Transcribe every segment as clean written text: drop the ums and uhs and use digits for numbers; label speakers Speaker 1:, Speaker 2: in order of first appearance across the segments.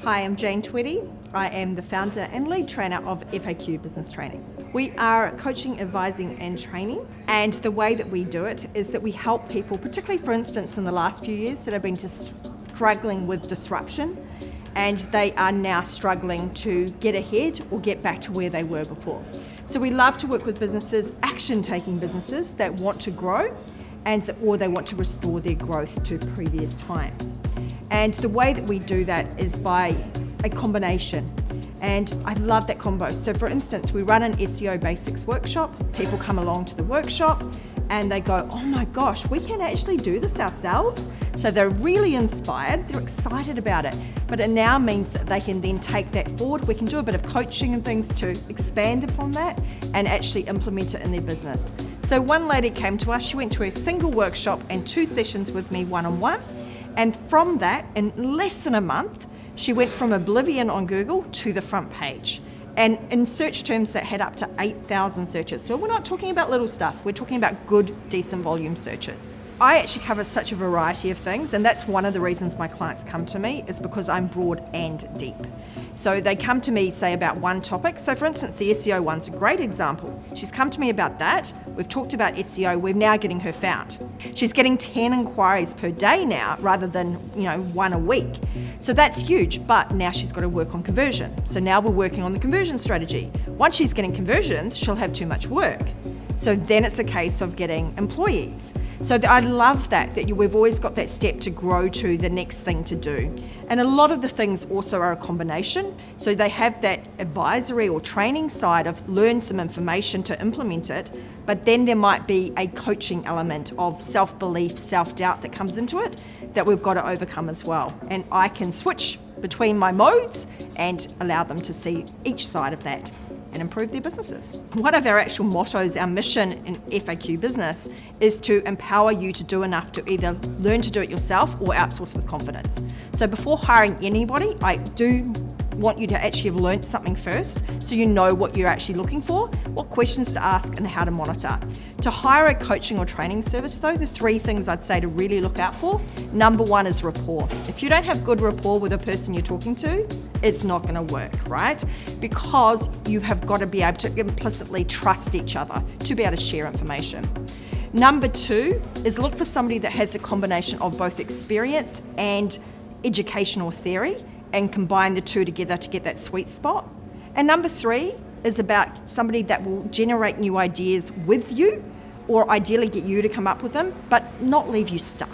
Speaker 1: Hi, I'm Jane Twitty. I am the founder and lead trainer of FAQ Business Training. We are coaching, advising and training, and the way that we do it is that we help people, particularly for instance in the last few years, that have been just struggling with disruption, and they are now struggling to get ahead or get back to where they were before. So we love to work with businesses, action-taking businesses that want to grow or they want to restore their growth to previous times. And the way that we do that is by a combination. And I love that combo. So for instance, we run an SEO basics workshop. People come along to the workshop and they go, oh my gosh, we can actually do this ourselves. So they're really inspired, they're excited about it. But it now means that they can then take that forward. We can do a bit of coaching and things to expand upon that and actually implement it in their business. So one lady came to us, she went to a single workshop and 2 sessions with me one-on-one. And from that, in less than a month, she went from oblivion on Google to the front page. And in search terms that had up to 8,000 searches. So we're not talking about little stuff, we're talking about good, decent volume searches. I actually cover such a variety of things, and that's one of the reasons my clients come to me, is because I'm broad and deep. So they come to me, say, about one topic. So for instance, the SEO one's a great example. She's come to me about that. We've talked about SEO. We're now getting her found. She's getting 10 inquiries per day now, rather than 1 a week. So that's huge, but now she's got to work on conversion. So now we're working on the conversion strategy. Once she's getting conversions, she'll have too much work. So then it's a case of getting employees. So I love that we've always got that step to grow to the next thing to do. And a lot of the things also are a combination. So they have that advisory or training side of learn some information to implement it, but then there might be a coaching element of self-belief, self-doubt that comes into it that we've got to overcome as well. And I can switch between my modes and allow them to see each side of that and improve their businesses. One of our actual mottos, our mission in FAQ Business, is to empower you to do enough to either learn to do it yourself or outsource with confidence. So before hiring anybody, I do want you to actually have learnt something first, so you know what you're actually looking for, what questions to ask and how to monitor. To hire a coaching or training service though, the 3 things I'd say to really look out for, number 1 is rapport. If you don't have good rapport with a person you're talking to, it's not going to work, right? Because you have got to be able to implicitly trust each other to be able to share information. Number 2 is look for somebody that has a combination of both experience and educational theory, and combine the 2 together to get that sweet spot. And number 3 is about somebody that will generate new ideas with you, or ideally get you to come up with them, but not leave you stuck.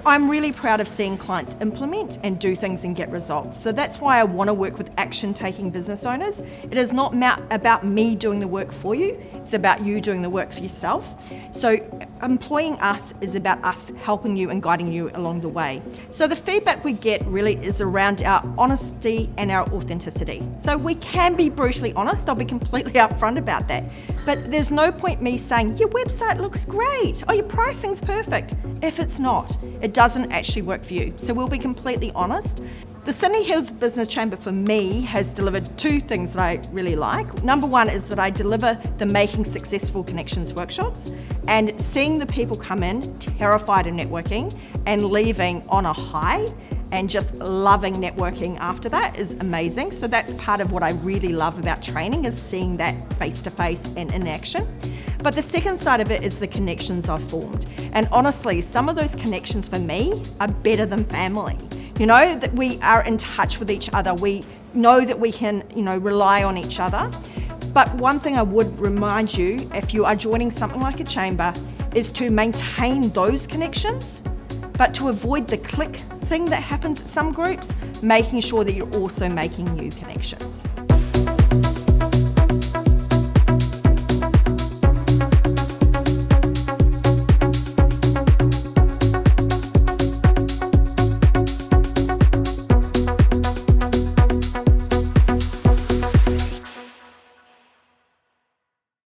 Speaker 1: I'm really proud of seeing clients implement and do things and get results. So that's why I want to work with action-taking business owners. It is not about me doing the work for you, it's about you doing the work for yourself. So employing us is about us helping you and guiding you along the way. So the feedback we get really is around our honesty and our authenticity. So we can be brutally honest, I'll be completely upfront about that. But there's no point me saying, your website looks great, or your pricing's perfect, if it's not. It doesn't actually work for you. So we'll be completely honest. The Sydney Hills Business Chamber for me has delivered 2 things that I really like. Number 1 is that I deliver the Making Successful Connections workshops, and seeing the people come in terrified of networking and leaving on a high and just loving networking after that is amazing. So that's part of what I really love about training, is seeing that face-to-face and in action. But the second side of it is the connections I've formed. And honestly, some of those connections for me are better than family. That we are in touch with each other. We know that we can, rely on each other. But one thing I would remind you, if you are joining something like a chamber, is to maintain those connections, but to avoid the click thing that happens at some groups, making sure that you're also making new connections.